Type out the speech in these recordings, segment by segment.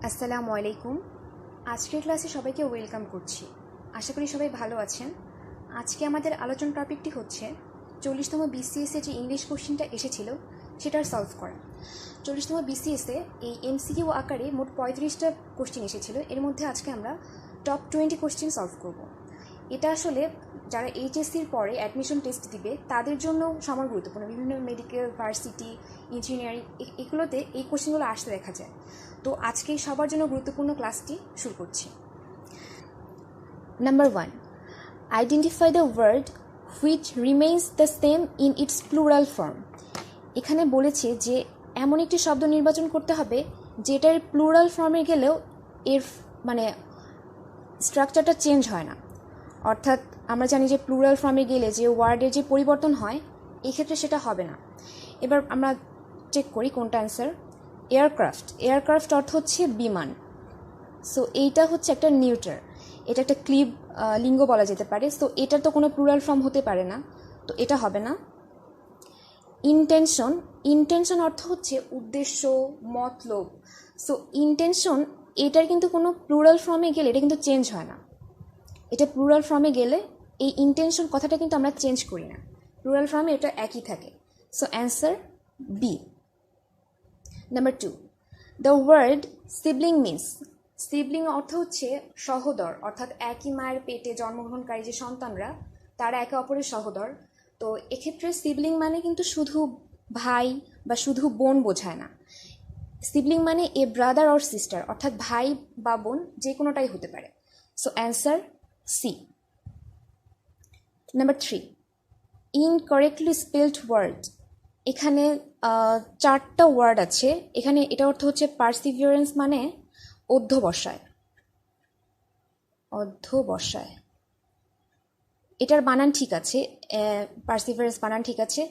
আসসালামু আলাইকুম। আজকের ক্লাসে সবাইকে ওয়েলকাম করছি। আশা করি সবাই ভালো আছেন। আজকে আমাদের আলোচনা টপিকটি হচ্ছে 40তম বিসিএসে যে ইংলিশ কোশ্চেনটা এসেছিল সেটার সলভ করা। 40তম বিসিএসে এই এমসিকিউ আকারে মোট 35টা কোশ্চেন এসেছিল। এর মধ্যে আজকে আমরা টপ 20 কোশ্চেন সলভ করব। এটা আসলে যারা এইচএসসির পরে অ্যাডমিশন টেস্ট দিবে তাদের জন্য সমান গুরুত্বপূর্ণ। বিভিন্ন মেডিকেল, ভার্সিটি, ইঞ্জিনিয়ারিং এগুলোতে এই কোশ্চেনগুলো আসতে দেখা যায়। তো আজকে সবার জন্য গুরুত্বপূর্ণ ক্লাসটি শুরু করছি। Number 1, identify the word which remains the same in its plural form. এখানে বলেছে যে এমন একটি শব্দ নির্বাচন করতে হবে যেটার প্লুরাল ফর্মে গেলেও এর স্ট্রাকচারটা চেঞ্জ হয় না। অর্থাৎ আমরা জানি যে প্লুরাল ফর্মে গেলে যে ওয়ার্ডের যে পরিবর্তন হয় এক্ষেত্রে সেটা হবে না। এবার আমরা চেক করি কোনটা অ্যান্সার। এয়ারক্রাফট অর্থ হচ্ছে বিমান। সো এইটা হচ্ছে একটা নিউটার, এটা একটা ক্লিব লিঙ্গ বলা যেতে পারে। সো এটার তো কোনো প্লুরাল ফর্ম হতে পারে না, তো এটা হবে না। ইন্টেনশন অর্থ হচ্ছে উদ্দেশ্য, মতলব। সো ইন্টেনশন এটার কিন্তু কোনো প্লুরাল ফর্মে গেলে এটা কিন্তু চেঞ্জ হয় না। এটা প্লুরাল ফর্মে গেলে এই ইন্টেনশন কথাটা কিন্তু আমরা চেঞ্জ করি না, প্লুরাল ফর্মে এটা একই থাকে। So answer B. Number 2, the word sibling means. Sibling অর্থ হচ্ছে সহোদর, অর্থাৎ একই মায়ের পেটে জন্মগ্রহণকারী যে সন্তানরা তারা একে অপরের সহোদর। তো এক্ষেত্রে সিবলিং মানে কিন্তু শুধু ভাই বা শুধু বোন বোঝায় না। সিবলিং মানে এ ব্রাদার অর সিস্টার, অর্থাৎ ভাই বা বোন যে কোনোটাই হতে পারে। So answer C. Number 3, incorrectly spelled word. এখানে 4টা ওয়ার্ড আছে। এখানে এটা অর্থ হচ্ছে পারসিভিয়ারেন্স মানে অধ্যবসায়। এটার বানান ঠিক আছে, পারসিভিয়ারেন্স বানান ঠিক আছে,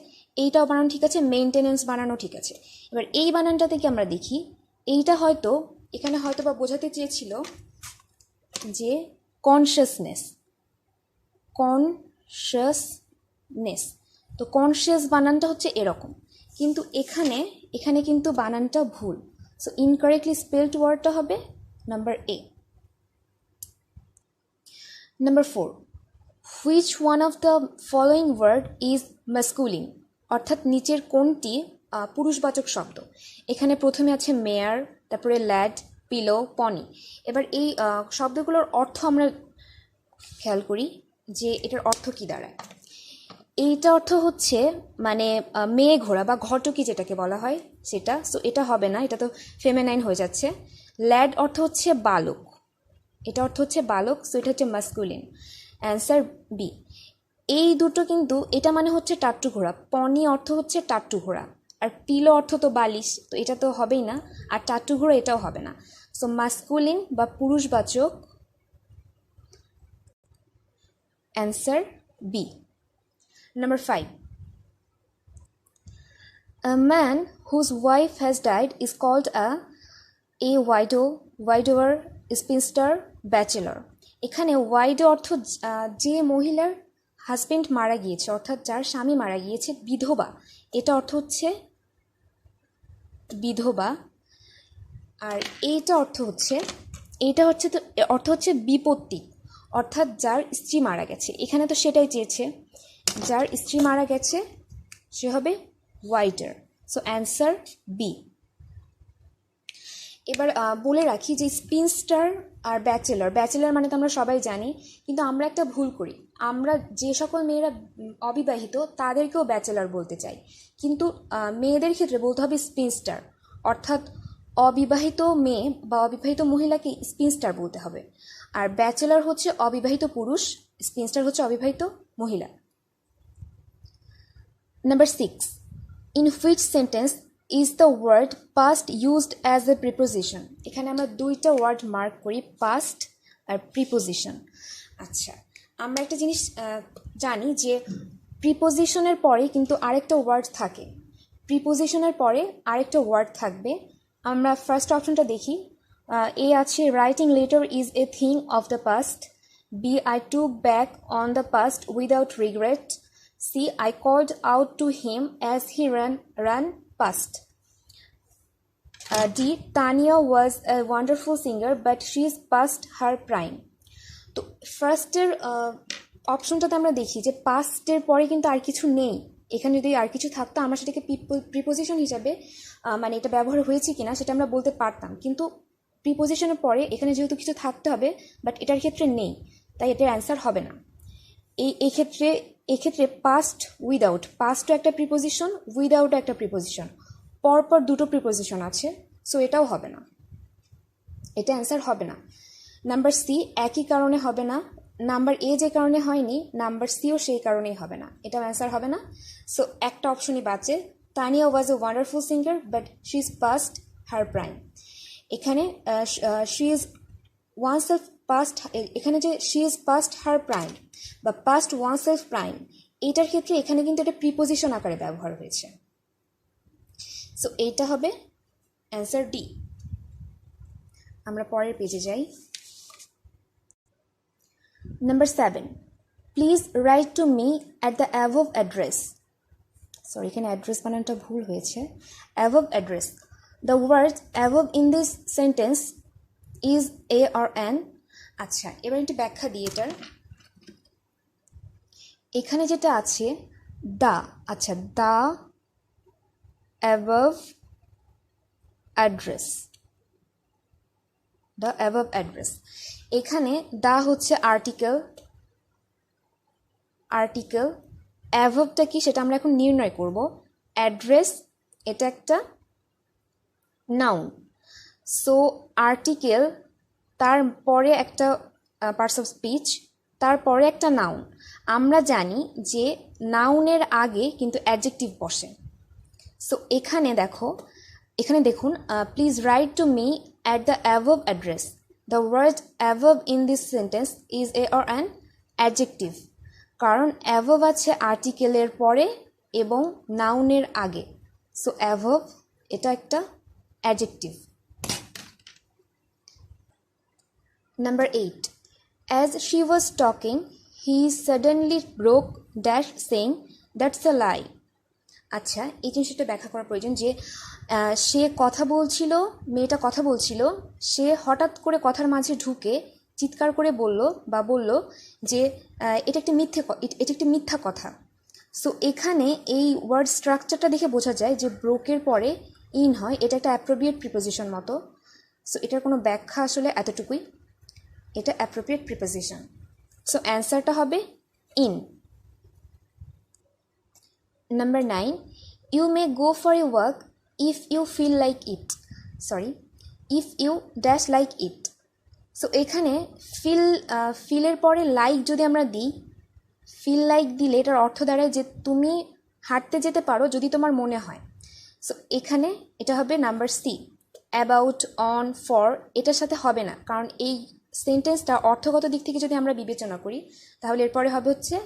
এইটাও বানান ঠিক আছে, মেইনটেনেন্স বানানও ঠিক আছে। এবার এই বানানটা থেকে আমরা দেখি এইটা হয়তো এখানে হয়তো বা বোঝাতে চেয়েছিল যে কনসিয়াসনেস। তো কনসিয়াস বানানটা হচ্ছে এরকম, কিন্তু এখানে কিন্তু বানানটা ভুল। সো ইনকারেক্টলি স্পেলড ওয়ার্ডটা হবে number A. Number 4, which one of the following word is masculine, অর্থাৎ নিচের কোনটি পুরুষবাচক শব্দ। এখানে প্রথমে আছে মেয়ার, তারপরে ল্যাড, পিলো, পনি। এবার এই শব্দগুলোর অর্থ আমরা খেয়াল করি যে এটার অর্থ কি দাঁড়ায়। এইটা অর্থ হচ্ছে মানে মেয়ে ঘোড়া বা ঘটকি যেটাকে বলা হয় সেটা। সো এটা হবে না, এটা তো ফেমিনাইন হয়ে যাচ্ছে। ল্যাড অর্থ হচ্ছে বালক, এটা অর্থ হচ্ছে বালক। সো এটা হচ্ছে মাস্কুলিন। Answer B. এই দুটো কিন্তু এটা মানে হচ্ছে টাট্টু ঘোড়া, পনি অর্থ হচ্ছে টাট্টু ঘোড়া, আর পিলো অর্থ তো বালিশ, তো এটা তো হবেই না। আর টাট্টু ঘোড়া এটাও হবে না। সো মাস্কুলিন বা পুরুষবাচক, answer B. Number 5, a man whose wife has died is called a widower, spinster, bachelor. এখানে ওয়াইডো অর্থ যে মহিলার হাজবেন্ড মারা গিয়েছে, অর্থাৎ যার স্বামী মারা গিয়েছে, বিধবা, এটা অর্থ হচ্ছে বিধবা। আর এইটা অর্থ হচ্ছে বিপত্তি, অর্থাৎ যার স্ত্রী মারা গেছে। এখানে তো সেটাই চেয়েছে, যার স্ত্রী মারা গেছে সে হবে ওয়াইডার। So answer B. এবার বলে রাখি যে স্পিনস্টার আর ব্যাচেলার মানে তো আমরা সবাই জানি, কিন্তু আমরা একটা ভুল করি। আমরা যে সকল মেয়েরা অবিবাহিত তাদেরকেও ব্যাচেলার বলতে চাই, কিন্তু মেয়েদের ক্ষেত্রে বলতে হবে স্পিনস্টার, অর্থাৎ অবিবাহিত মেয়ে বা অবিবাহিত মহিলাকে স্পিনস্টার বলতে হবে। আর ব্যাচেলার হচ্ছে অবিবাহিত পুরুষ, স্পিনস্টার হচ্ছে অবিবাহিত মহিলা। Number 6, in which sentence is the word past used as a preposition? এখানে আমরা দুইটা ওয়ার্ড মার্ক করি, past আর preposition। আচ্ছা, আমরা একটা জিনিস জানি যে প্রিপোজিশনের পরে কিন্তু আরেকটা ওয়ার্ড থাকে, প্রিপোজিশনের পরে আরেকটা ওয়ার্ড থাকবে। আমরা ফার্স্ট অপশনটা দেখি। এ আছে writing letter is a thing of the past. B, I took back on the past without regret. C, I called out to him as he ran past. D Tania was a wonderful singer but she is past her prime. তো ফার্স্টের অপশনটাতে আমরা দেখি যে পাস্টের পরে কিন্তু আর কিছু নেই। এখানে যদি আর কিছু থাকতো আমরা সেটাকে প্রিপোজিশন হিসাবে মানে এটা ব্যবহার হয়েছে কিনা সেটা আমরা বলতে পারতাম, কিন্তু প্রিপোজিশনের পরে এখানে যেহেতু কিছু থাকতে হবে বাট এটার ক্ষেত্রে নেই, তাই এটার অ্যান্সার হবে না। এক্ষেত্রে পাস্ট উইদাউট, পাস্টও একটা প্রিপোজিশন, উইদাউটও একটা প্রিপোজিশন, পরপর দুটো প্রিপোজিশন আছে, সো এটাও হবে না, এটা অ্যান্সার হবে না। নাম্বার সি একই কারণে হবে না, নাম্বার এ যে কারণে হয়নি নাম্বার সিও সেই কারণেই হবে না, এটাও অ্যান্সার হবে না। সো একটা অপশনই বাঁচে, Tania was a wonderful singer but she is past her prime. এখানে she is one self past, এখানে যে she is past her prime বা পাস্ট ওয়ান সেলফ প্রাইম, এইটার ক্ষেত্রে এখানে কিন্তু এটা প্রিপোজিশন আকারে ব্যবহার হয়েছে। সো এইটা হবে অ্যান্সার ডি। আমরা পরের পেজে যাই। Number 7, please write to me at the above address. Sorry, এখানে অ্যাড্রেস বানানটা ভুল হয়েছে, above address. The word above in this sentence is a or an. আচ্ছা, এবার একটু ব্যাখ্যা দিই এটার। এখানে যেটা আছে দা, আচ্ছা the above address, the above address, এখানে দা হচ্ছে আর্টিকেল, অ্যাবভটা কি সেটা আমরা এখন নির্ণয় করব। অ্যাড্রেস এটা একটা নাউন, সো আর্টিকেল তারপরে একটা পার্টস অফ স্পিচ, তারপরে একটা নাউন। আমরা জানি যে নাউনের আগে কিন্তু অ্যাডজেক্টিভ বসে। সো এখানে দেখুন please write to me at the above address, the word above in this sentence is a or an adjective, কারণ অ্যাবভ আছে আর্টিকেলের পরে এবং নাউনের আগে, সো অ্যাবভ এটা একটা adjective. Number 8, as she was talking, he suddenly broke dash saying, that's a lie. আচ্ছা, এই জিনিসটা ব্যাখ্যা করা প্রয়োজন যে সে কথা বলছিল, মেয়েটা কথা বলছিল, সে হঠাৎ করে কথার মাঝে ঢুকে চিৎকার করে বলল যে এটা একটি মিথ্যা কথা। সো এখানে এই ওয়ার্ড স্ট্রাকচারটা দেখে বোঝা যায় যে ব্রোকের পরে ইন হয়, এটা একটা অ্যাপ্রোপ্রিয়েট প্রিপোজিশন মতো। সো এটার কোনো ব্যাখ্যা আসলে এতটুকুই, এটা অ্যাপ্রোপ্রিয়েট প্রিপোজিশন। সো অ্যান্সারটা হবে in. Number 9, you may go for a walk if you feel like it, if you dash like it. So এখানে ফিলের পরে লাইক যদি আমরা দিই, ফিল লাইক দিলে এটার অর্থ দাঁড়ায় যে তুমি হাঁটতে যেতে পারো যদি তোমার মনে হয়। সো এখানে এটা হবে number C, about, on, for, এটার সাথে হবে না, কারণ এই সেন্টেন্সটা অর্থগত দিক থেকে যদি আমরা বিবেচনা করি তাহলে এরপরে হবে হচ্ছে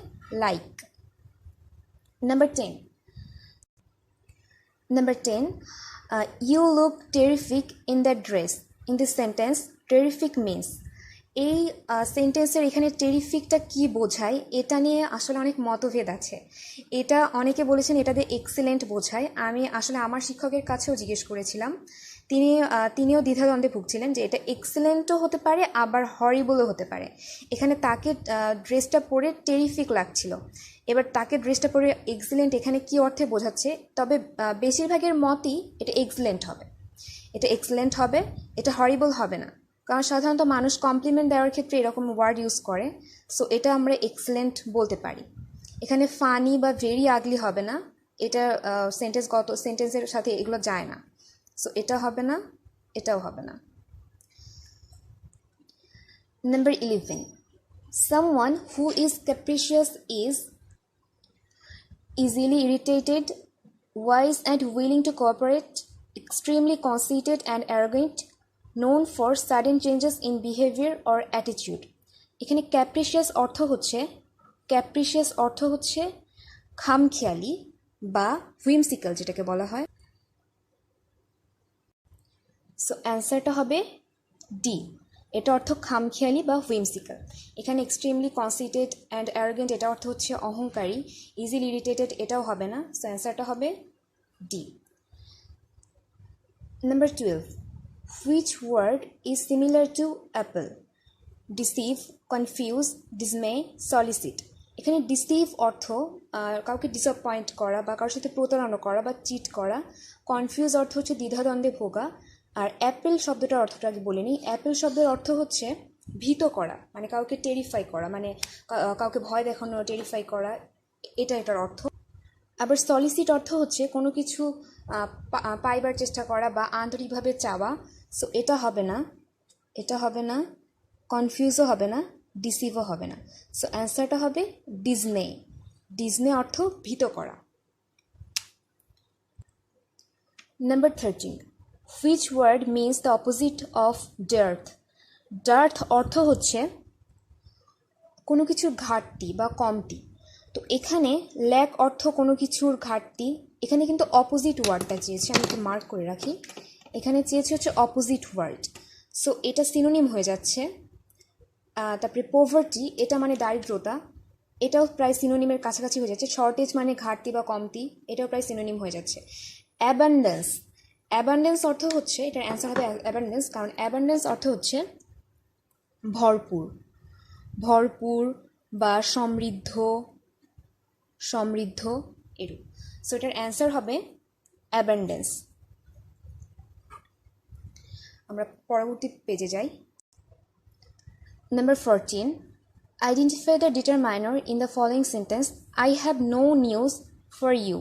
like. Number 10, you look terrific in the dress. In this sentence terrific means, এই সেন্টেন্সের এখানে টেরিফিকটা কি বোঝায় এটা নিয়ে আসলে অনেক মতভেদ আছে। এটা অনেকে বলেছেন এটা দিয়ে এক্সেলেন্ট বোঝায়। আমি আসলে আমার শিক্ষকের কাছেও জিজ্ঞেস করেছিলাম, তিনিও দ্বিধাদ্বন্দ্বে ভুগছিলেন যে এটা এক্সেলেন্টও হতে পারে আবার হরিবলও হতে পারে। এখানে তাকে ড্রেসটা পরে টেরিফিক লাগছিল, এবার তাকে ড্রেসটা পরে এক্সেলেন্ট এখানে কি অর্থে বোঝাচ্ছে, তবে বেশিরভাগের মতই এটা এক্সেলেন্ট হবে, এটা হরিবল হবে না, কারণ সাধারণত মানুষ কমপ্লিমেন্ট দেওয়ার ক্ষেত্রে এরকম ওয়ার্ড ইউজ করে। সো এটা আমরা এক্সেলেন্ট বলতে পারি। এখানে ফানি বা ভেরি আগলি হবে না, এটা সেন্টেন্সের সাথে এগুলো যায় না। সো এটা হবে না, এটাও হবে না। Number 11, someone who is capricious is easily irritated, wise and willing to cooperate, extremely conceited and arrogant, known for sudden changes in behavior or attitude. এখানে ক্যাপ্রিশিয়াস অর্থ হচ্ছে খামখেয়ালি বা হুইমসিক্যাল যেটাকে বলা হয়। সো অ্যান্সারটা হবে ডি, এটা অর্থ খামখেয়ালি বা হুইমসিক্যাল। এখানে এক্সট্রিমলি কনসিটেড অ্যান্ড অ্যারোগেন্ট এটা অর্থ হচ্ছে অহংকারী, ইজিলি ইরিটেটেড এটাও হবে না। সো অ্যান্সারটা হবে D. Number 12. Which word is similar to apple? Deceive, confuse, dismay, solicit. এখানে ডিসিভ অর্থ কাউকে ডিসঅ্যাপয়েন্ট করা বা কারোর সাথে প্রতারণা করা বা চিট করা। কনফিউজ অর্থ হচ্ছে দ্বিধাদ্বন্দ্বে ভোগা। আর অ্যাপেল শব্দটার অর্থটা আগে বলে নিই। অ্যাপেল শব্দের অর্থ হচ্ছে ভীত করা, মানে কাউকে টেরিফাই করা, মানে কাউকে ভয় দেখানো, টেরিফাই করা, এটার অর্থ। আবার সলিসিট অর্থ হচ্ছে কোনো কিছু পাইবার চেষ্টা করা বা আন্তরিকভাবে চাওয়া। সো এটা হবে না, কনফিউজও হবে না, ডিসিভও হবে না। সো অ্যান্সারটা হবে ডিজনে অর্থ ভীত করা। নাম্বার 13. Which word means the opposite of dearth অর্থ হচ্ছে কোনো কিছুর ঘাটতি বা কমতি। তো এখানে ল্যাক অর্থ কোনো কিছুর ঘাটতি। এখানে কিন্তু অপোজিট ওয়ার্ডটা চেয়েছে, আমি একটু মার্ক করে রাখি। এখানে চেয়েছে হচ্ছে অপোজিট ওয়ার্ড। সো এটা সিনোনিম হয়ে যাচ্ছে। তারপরে পোভার্টি, এটা মানে দারিদ্রতা, এটাও প্রায় সিনোনিমের কাছাকাছি হয়ে যাচ্ছে। শর্টেজ মানে ঘাটতি বা কমতি, এটাও প্রায় সিনোনিম হয়ে যাচ্ছে। অ্যাবান্ডেন্স অর্থ হচ্ছে, এটার অ্যান্সার হবে অ্যাবান্ডেন্স, কারণ অ্যাবান্ডেন্স অর্থ হচ্ছে ভরপুর বা সমৃদ্ধ এরূপ। সো এটার অ্যান্সার হবে অ্যাবান্ডেন্স। আমরা পরবর্তী পেজে যাই। Number 14. Identify the determiner in the following sentence. I have no news for you.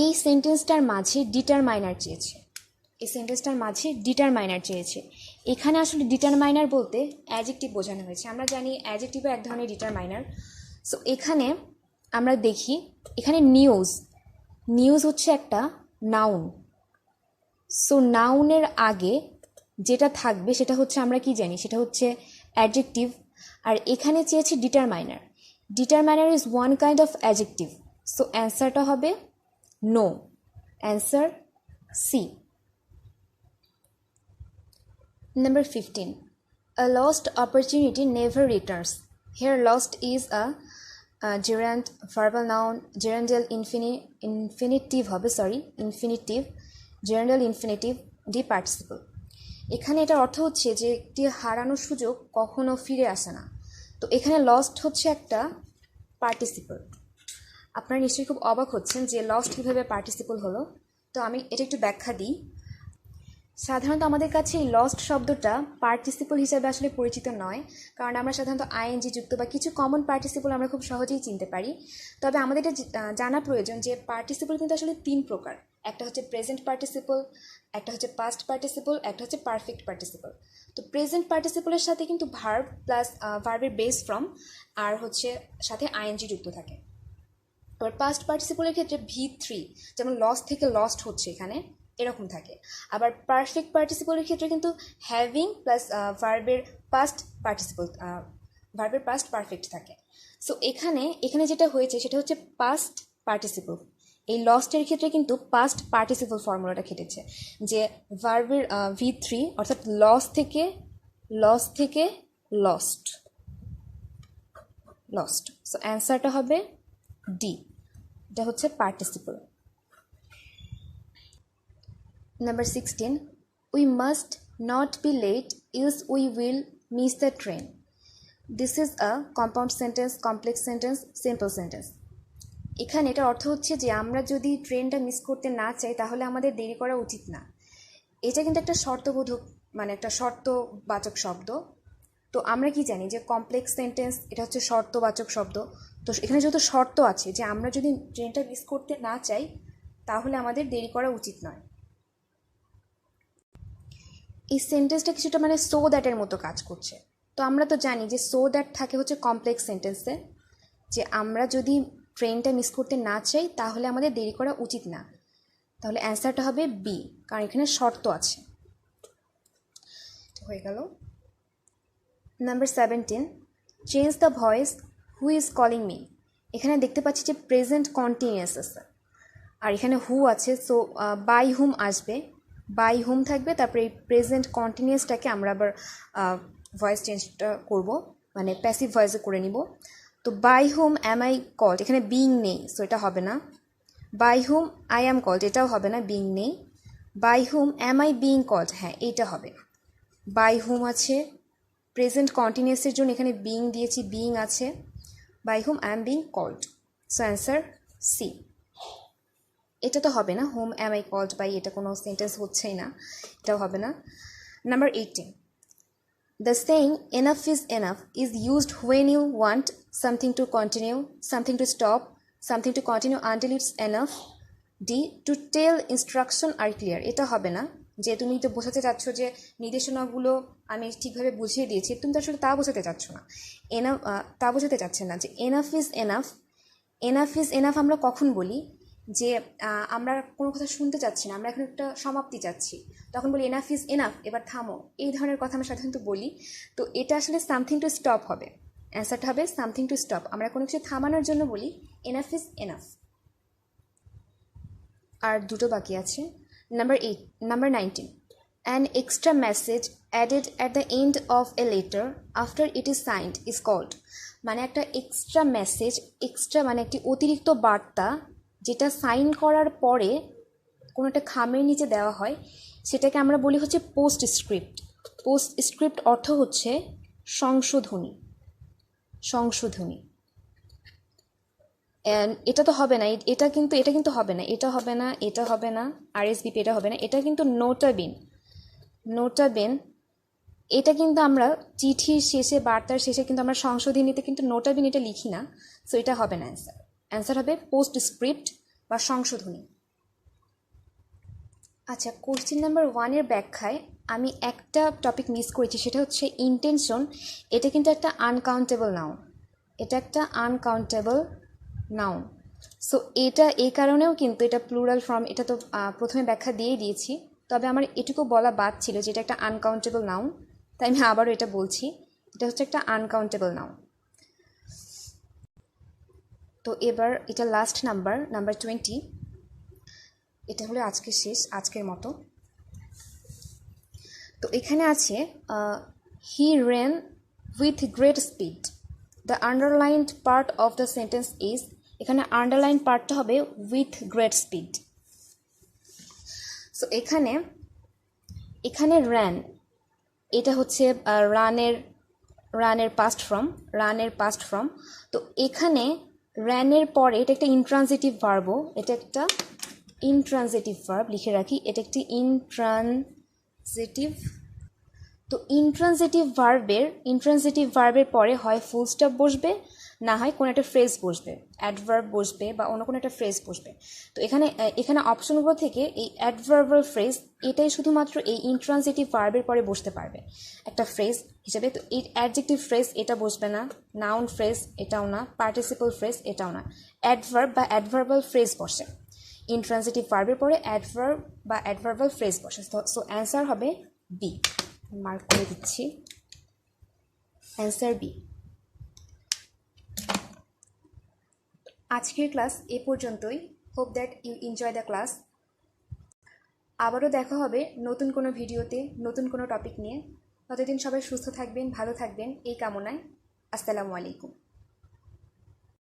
এই সেন্টেন্সটার মাঝে ডিটারমাইনার চেয়েছে। এখানে আসলে ডিটারমাইনার বলতে অ্যাডজেক্টিভ বোঝানো হয়েছে। আমরা জানি অ্যাডজেক্টিভও এক ধরনের ডিটারমাইনার। সো এখানে আমরা দেখি, এখানে নিউজ হচ্ছে একটা নাউন। সো নাউনের আগে যেটা থাকবে সেটা হচ্ছে, আমরা কি জানি, সেটা হচ্ছে অ্যাডজেক্টিভ। আর এখানে চেয়েছে determiner is one kind of adjective. So অ্যান্সারটা হবে no, answer C. Number 15. A lost opportunity never returns. Here lost is a gerund, verbal noun, gerundal infinitive, the participle. এখানে এটার অর্থ হচ্ছে যে একটি হারানো সুযোগ কখনো ফিরে আসে না। তো এখানে লস্ট হচ্ছে একটা পার্টিসিপল। আপনারা নিশ্চয়ই খুব অবাক হচ্ছেন যে লস্ট কীভাবে পার্টিসিপল হলো। তো আমি এটা একটু ব্যাখ্যা দিই। সাধারণত আমাদের কাছে এই লস্ট শব্দটা পার্টিসিপল হিসেবে আসলে পরিচিত নয়, কারণ আমরা সাধারণত আইএনজি যুক্ত বা কিছু কমন পার্টিসিপল আমরা খুব সহজেই চিনতে পারি। তবে আমাদের এটা জানা প্রয়োজন যে পার্টিসিপল কিন্তু আসলে 3 প্রকার। একটা হচ্ছে প্রেজেন্ট পার্টিসিপল, একটা হচ্ছে পাস্ট পার্টিসিপল, একটা হচ্ছে পারফেক্ট পার্টিসিপল। তো প্রেজেন্ট পার্টিসিপলের সাথে কিন্তু ভার্ব প্লাস ভার্বের বেস ফ্রম আর হচ্ছে সাথে আইএনজি যুক্ত থাকে। আবার পাস্ট পার্টিসিপলের ক্ষেত্রে V3, যেমন লস্ট থেকে লস্ট হচ্ছে এখানে, এরকম থাকে। আবার পারফেক্ট পার্টিসিপলের ক্ষেত্রে কিন্তু হ্যাভিং প্লাস ভার্বের পাস্ট পারফেক্ট থাকে। সো এখানে যেটা হয়েছে সেটা হচ্ছে পাস্ট পার্টিসিপল। এই লস্টের ক্ষেত্রে কিন্তু পাস্ট পার্টিসিপল ফর্মুলাটা খেটেছে, যে ভার্বের V3 অর্থাৎ লস থেকে লস্ট। সো অ্যান্সারটা হবে ডি, এটা হচ্ছে participle. Number 16. We must not be late else we will miss the train. This is a compound sentence, complex sentence, simple sentence. এখানে এটার অর্থ হচ্ছে যে আমরা যদি ট্রেনটা মিস করতে না চাই তাহলে আমাদের দেরি করা উচিত না। এটা কিন্তু একটা শর্তবোধক, মানে একটা শর্তবাচক শব্দ। তো আমরা কি জানি যে কমপ্লেক্স সেন্টেন্স এটা হচ্ছে শর্তবাচক শব্দ। তো এখানে যেহেতু শর্ত আছে যে আমরা যদি ট্রেনটা মিস করতে না চাই তাহলে আমাদের দেরি করা উচিত নয়। এই সেন্টেন্সটা কিছুটা মানে সো দ্যাটের মতো কাজ করছে। তো আমরা তো জানি যে সো দ্যাট থাকে হচ্ছে কমপ্লেক্স সেন্টেন্সে, যে আমরা যদি ট্রেনটা মিস করতে না চাই তাহলে আমাদের দেরি করা উচিত না। তাহলে অ্যান্সারটা হবে বি, কারণ এখানে শর্ত আছে। হয়ে গেল। Number 17. Change the voice, who is calling me. এখানে দেখতে পাচ্ছি যে প্রেজেন্ট কন্টিনিউয়াস আছে আর এখানে হু আছে। সো বাই হুম আসবে, বাই হুম থাকবে, তারপরে এই প্রেজেন্ট কন্টিনিউয়াসটাকে আমরা আবার ভয়েস চেঞ্জটা করব, মানে প্যাসিভ ভয়েসে করে নিব। তো by whom am I called, এখানে বিং নেই, সো এটা হবে না। By whom I am called, এটাও হবে না, বিং নেই। By whom am I being called, হ্যাঁ এইটা হবে। বাই হুম আছে, প্রেজেন্ট কন্টিনিউয়াসের জন্য এখানে বিইং দিয়েছি, বিইং আছে, by whom I am being called. So answer C. এটা তো হবে না, whom am I called by, এটা কোনো সেন্টেন্স হচ্ছেই না, এটাও হবে না। Number 18, the saying enough is used when you want something to continue, something to stop, something to continue until it's enough. D, to tell instruction are clear, এটা হবে না, যে তুমি তো বোঝাতে চাচ্ছ যে নির্দেশনাগুলো আমি ঠিকভাবে বুঝিয়ে দিয়েছি, তুমি তো আসলে তা বোঝাতে চাচ্ছ না। তা বোঝাতে চাচ্ছেন না যে enough is enough. Enough is enough আমরা কখন বলি, যে আমরা কোনো কথা শুনতে চাচ্ছি না, আমরা এখন একটা সমাপ্তি চাচ্ছি, তখন বলি এনাফ ইজ এনাফ, এবার থামো, এই ধরনের কথা আমরা সাধারণত বলি। তো এটা আসলে সামথিং টু স্টপ হবে, অ্যান্সারটা হবে সামথিং টু স্টপ। আমরা কোনো কিছু থামানোর জন্য বলি এনাফ ইজ এনাফ। আর দুটো বাকি আছে। Number 19, an extra message added at the end of a letter after it is signed is called, মানে একটা এক্সট্রা মেসেজ, এক্সট্রা মানে একটি অতিরিক্ত বার্তা যেটা সাইন করার পরে কোনো একটা খামের নিচে দেওয়া হয়, সেটাকে আমরা বলি হচ্ছে পোস্টস্ক্রিপ্ট। পোস্টস্ক্রিপ্ট অর্থ হচ্ছে সংশোধনী, সংশোধনী। এটা তো হবে না, এটা কিন্তু হবে না, এটা হবে না, এটা হবে না, আরএসভিপি এটা হবে না, এটা কিন্তু নোটাবিন। নোটাবিন এটা কিন্তু আমরা চিঠির শেষে, বার্তার শেষে কিন্তু আমরা সংশোধনীতে কিন্তু নোটাবিন এটা লিখি না, সো এটা হবে না অ্যান্সার। অ্যান্সার হবে পোস্টস্ক্রিপ্ট বা সংশোধনী। আচ্ছা, কোশ্চেন নাম্বার 1-এর ব্যাখ্যায় আমি একটা টপিক মিস করেছি, সেটা হচ্ছে ইন্টেনশন। এটা কিন্তু একটা আনকাউন্টেবল নাউন, এটা একটা আনকাউন্টেবল নাউন। সো এটা এই কারণেও কিন্তু এটা প্লুরাল ফর্ম, এটা তো প্রথমে ব্যাখ্যা দিয়েই দিয়েছি, তবে আমার এটুকু বলা বাদ ছিল যে এটা একটা আনকাউন্টেবল নাউন, তাই আমি আবারও এটা বলছি, এটা হচ্ছে একটা আনকাউন্টেবল নাউন। তো এবার এটা লাস্ট নাম্বার 20, এটা হলো আজকে শেষ, আজকের মতো। তো এখানে আছে he ran with great speed, the underlined part of the sentence is, এখানে আন্ডারলাইন পার্টটা হবে উইথ গ্রেট স্পিড। সো এখানে র্যান, এটা হচ্ছে রানের পাস্ট ফর্ম। তো এখানে র্যানের পরে এটা একটা ইন্ট্রানজিটিভ ভার্বও, এটা একটা ইন্ট্রানজিটিভ ভার্ব, লিখে রাখি, এটা একটি ইন্ট্রানজিটিভ। তো ইন্ট্রানজিটিভ ভার্বের পরে হয় ফুল স্টপ বসবে, না হয় কোনো একটা ফ্রেজ বসবে, অ্যাডভার্ব বসবে বা অন্য কোনো একটা ফ্রেজ বসবে। তো এখানে অপশনগুলো থেকে এই অ্যাডভার্বাল ফ্রেজ এটাই শুধুমাত্র এই ইন্ট্রানজিটিভ ভার্বের পরে বসতে পারবে একটা ফ্রেজ হিসেবে। তো এই অ্যাডজেক্টিভ ফ্রেজ এটা বসবে না, নাউন ফ্রেজ এটাও না, পার্টিসিপল ফ্রেজ এটাও না, অ্যাডভার্ব বা অ্যাডভার্বাল ফ্রেজ বসে। ইন্ট্রানজিটিভ ভার্বের পরে অ্যাডভার্ব বা অ্যাডভার্বাল ফ্রেজ বসে। সো অ্যান্সার হবে বি, মার্ক করে দিচ্ছি, অ্যান্সার বি। আজকের ক্লাস এ পর্যন্তই। Hope that you enjoy the class. আবারও দেখা হবে নতুন কোনো ভিডিওতে, নতুন কোনো টপিক নিয়ে। ততদিন সবাই সুস্থ থাকবেন, ভালো থাকবেন এই কামনায়। আসসালামু আলাইকুম।